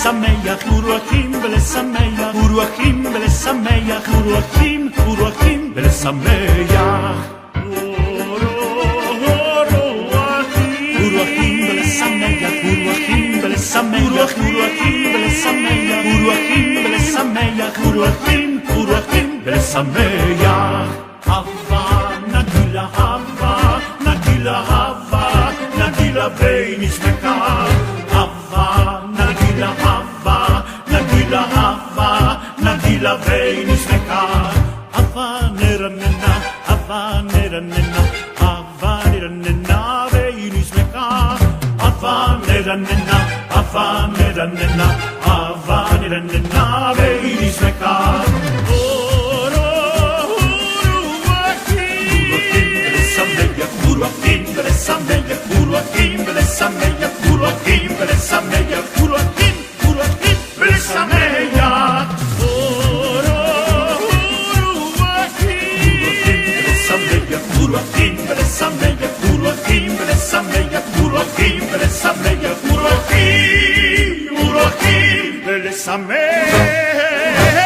ולשמח, ורואים ולשמח, ורואים ולשמח, ורואים ולשמח. ורואים ולשמח, ורואים ולשמח, ורואים ולשמח, ורואים ולשמח, ורואים ולשמח. הווה נגילה, הווה נגילה, הווה נגילה ונשמחה. הווה נגילה, הווה נגילה, הווה נגילה ונשמחה. הווה נרננה, הווה נרננה, הווה נרננה ונשמחה. הווה נרננה, הווה נרננה, הווה נרננה ונשמחה. Uruakim belesameya, uruakim belesameya, uruakim belesameya, uruakim belesameya. Uruakim belesameya, uruakim belesameya, uruakim belesameya, uruakim belesameya.